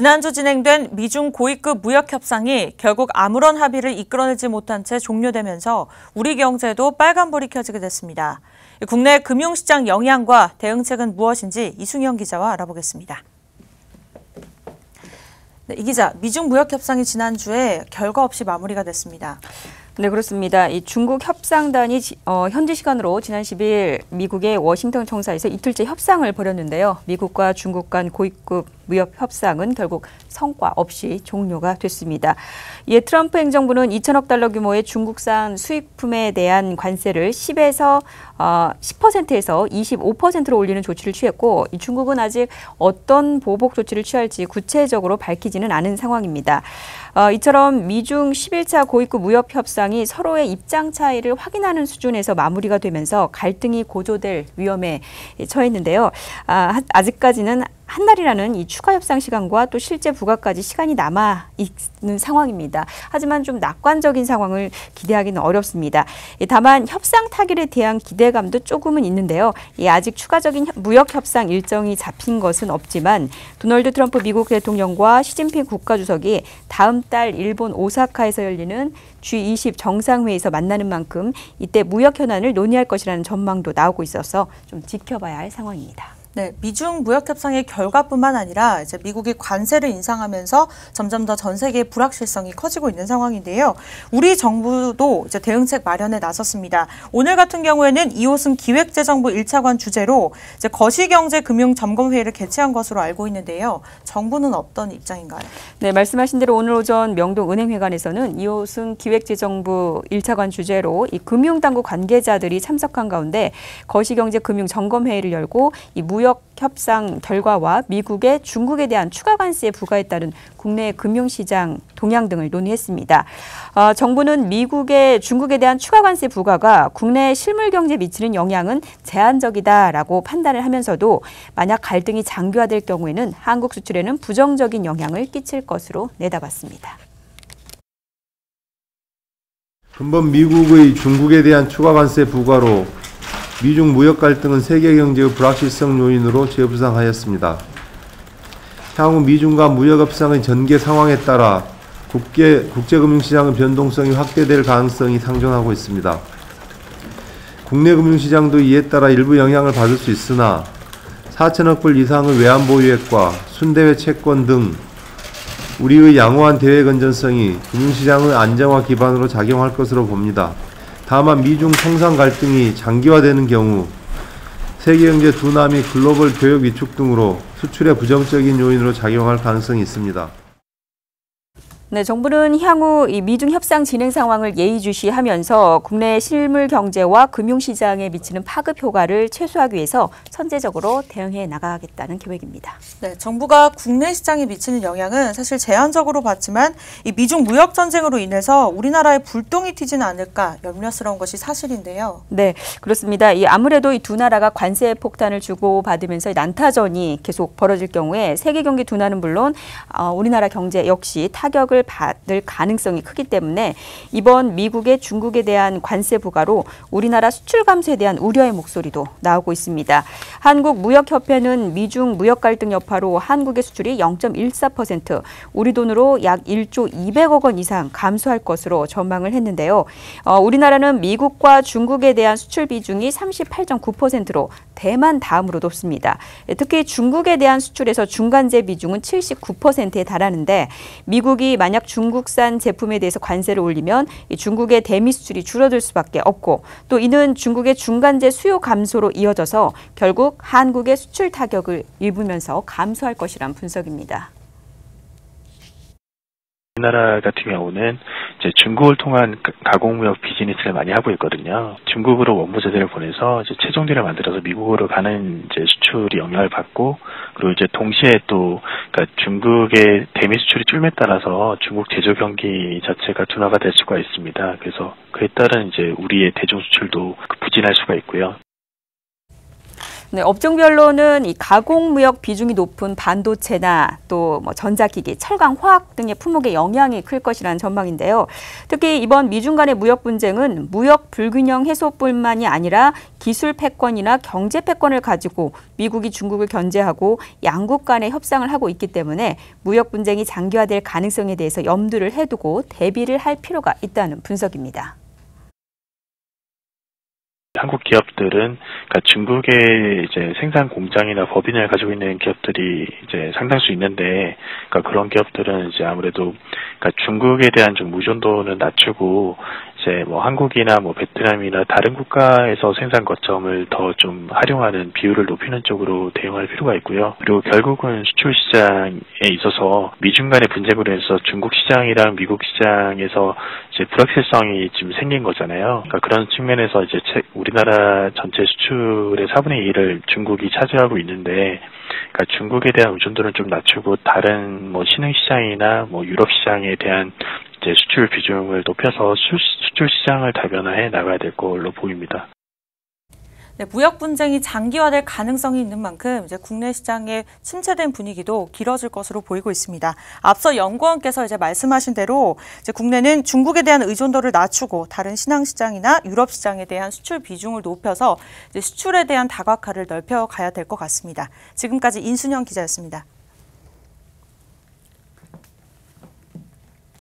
지난주 진행된 미중 고위급 무역 협상이 결국 아무런 합의를 이끌어내지 못한 채 종료되면서 우리 경제도 빨간불이 켜지게 됐습니다. 국내 금융시장 영향과 대응책은 무엇인지 이승현 기자와 알아보겠습니다. 네, 이 기자, 미중 무역 협상이 지난주에 결과 없이 마무리가 됐습니다. 네, 그렇습니다. 이 중국 협상단이 현지 시간으로 지난 10일 미국의 워싱턴 청사에서 이틀째 협상을 벌였는데요. 미국과 중국 간 고위급 무역 협상은 결국 성과 없이 종료가 됐습니다. 이에 트럼프 행정부는 2천억 달러 규모의 중국산 수입품에 대한 관세를 10에서 10%에서 25%로 올리는 조치를 취했고, 이 중국은 아직 어떤 보복 조치를 취할지 구체적으로 밝히지는 않은 상황입니다. 이처럼 미중 11차 고위급 무역 협상이 서로의 입장 차이를 확인하는 수준에서 마무리가 되면서 갈등이 고조될 위험에 처했는데요. 아직까지는 한 달이라는 이 추가 협상 시간과 또 실제 부과까지 시간이 남아 있는 상황입니다. 하지만 좀 낙관적인 상황을 기대하기는 어렵습니다. 다만 협상 타결에 대한 기대감도 조금은 있는데요. 아직 추가적인 무역 협상 일정이 잡힌 것은 없지만 도널드 트럼프 미국 대통령과 시진핑 국가주석이 다음 달 일본 오사카에서 열리는 G20 정상회의에서 만나는 만큼 이때 무역 현안을 논의할 것이라는 전망도 나오고 있어서 좀 지켜봐야 할 상황입니다. 네, 미중 무역 협상의 결과뿐만 아니라 이제 미국이 관세를 인상하면서 점점 더 전 세계의 불확실성이 커지고 있는 상황인데요. 우리 정부도 이제 대응책 마련에 나섰습니다. 오늘 같은 경우에는 이호승 기획재정부 1차관 주재로 이제 거시경제금융점검회의를 개최한 것으로 알고 있는데요. 정부는 어떤 입장인가요? 네, 말씀하신 대로 오늘 오전 명동은행회관에서는 이호승 기획재정부 1차관 주재로 이 금융당국 관계자들이 참석한 가운데 거시경제금융점검회의를 열고 이 무역 협상 결과와 미국의 중국에 대한 추가 관세 부과에 따른 국내 금융시장 동향 등을 논의했습니다. 정부는 미국의 중국에 대한 추가 관세 부과가 국내 실물 경제에 미치는 영향은 제한적이다라고 판단을 하면서도 만약 갈등이 장기화될 경우에는 한국 수출에는 부정적인 영향을 끼칠 것으로 내다봤습니다. 근본 미국의 중국에 대한 추가 관세 부과로 미중 무역 갈등은 세계 경제의 불확실성 요인으로 재부상하였습니다. 향후 미중 간 무역 협상의 전개 상황에 따라 국제금융시장의 변동성이 확대될 가능성이 상존하고 있습니다. 국내 금융시장도 이에 따라 일부 영향을 받을 수 있으나 4천억 불 이상의 외환보유액과 순대외 채권 등 우리의 양호한 대외 건전성이 금융시장의 안정화 기반으로 작용할 것으로 봅니다. 다만 미중 통상 갈등이 장기화되는 경우 세계경제 둔화 및 글로벌 교역 위축 등으로 수출에 부정적인 요인으로 작용할 가능성이 있습니다. 네, 정부는 향후 이 미중 협상 진행 상황을 예의주시하면서 국내 실물 경제와 금융시장에 미치는 파급 효과를 최소화하기 위해서 선제적으로 대응해 나가겠다는 계획입니다. 네, 정부가 국내 시장에 미치는 영향은 사실 제한적으로 봤지만 이 미중 무역 전쟁으로 인해서 우리나라에 불똥이 튀지는 않을까 염려스러운 것이 사실인데요. 네, 그렇습니다. 아무래도 이 두 나라가 관세 폭탄을 주고받으면서 난타전이 계속 벌어질 경우에 세계 경기 둔화는 물론 우리나라 경제 역시 타격을 받을 가능성이 크기 때문에 이번 미국의 중국에 대한 관세 부과로 우리나라 수출 감소에 대한 우려의 목소리도 나오고 있습니다. 한국무역협회는 미중 무역 갈등 여파로 한국의 수출이 0.14%, 우리 돈으로 약 1조 200억 원 이상 감소할 것으로 전망을 했는데요. 우리나라는 미국과 중국에 대한 수출 비중이 38.9%로 대만 다음으로 높습니다. 특히 중국에 대한 수출에서 중간재 비중은 79%에 달하는데 미국이 만약 중국산 제품에 대해서 관세를 올리면 중국의 대미 수출이 줄어들 수밖에 없고 또 이는 중국의 중간재 수요 감소로 이어져서 결국 한국의 수출 타격을 입으면서 감소할 것이란 분석입니다. 우리나라 같은 경우는 이제 중국을 통한 가공무역 비즈니스를 많이 하고 있거든요. 중국으로 원부 제재를 보내서 이제 최종대를 만들어서 미국으로 가는 이제 수출이 영향을 받고 그리고 이제 동시에 또 그러니까 중국의 대미 수출이 줄에 따라서 중국 제조 경기 자체가 둔화가 될 수가 있습니다. 그래서 그에 따른 이제 우리의 대중 수출도 부진할 수가 있고요. 네, 업종별로는 이 가공무역 비중이 높은 반도체나 또 뭐 전자기기, 철강, 화학 등의 품목에 영향이 클 것이라는 전망인데요. 특히 이번 미중 간의 무역 분쟁은 무역 불균형 해소뿐만이 아니라 기술 패권이나 경제 패권을 가지고 미국이 중국을 견제하고 양국 간의 협상을 하고 있기 때문에 무역 분쟁이 장기화될 가능성에 대해서 염두를 해두고 대비를 할 필요가 있다는 분석입니다. 한국 기업들은 그러니까 중국의 이제 생산 공장이나 법인을 가지고 있는 기업들이 이제 상당수 있는데, 그러니까 그런 기업들은 이제 아무래도 그러니까 중국에 대한 좀 의존도는 낮추고 이제 뭐 한국이나 뭐 베트남이나 다른 국가에서 생산 거점을 더 좀 활용하는 비율을 높이는 쪽으로 대응할 필요가 있고요. 그리고 결국은 수출 시장에 있어서 미중 간의 분쟁으로 해서 중국 시장이랑 미국 시장에서 이제 불확실성이 지금 생긴 거잖아요. 그러니까 그런 측면에서 이제 우리나라 전체 수출의 4분의 1을 중국이 차지하고 있는데, 그러니까 중국에 대한 의존도는 좀 낮추고 다른 뭐 신흥 시장이나 뭐 유럽 시장에 대한 이제 수출 비중을 높여서 수출 시장을 다변화해 나가야 될 걸로 보입니다. 네, 무역 분쟁이 장기화될 가능성이 있는 만큼 이제 국내 시장의 침체된 분위기도 길어질 것으로 보이고 있습니다. 앞서 연구원께서 이제 말씀하신 대로 이제 국내는 중국에 대한 의존도를 낮추고 다른 신흥 시장이나 유럽 시장에 대한 수출 비중을 높여서 이제 수출에 대한 다각화를 넓혀가야 될 것 같습니다. 지금까지 인순영 기자였습니다.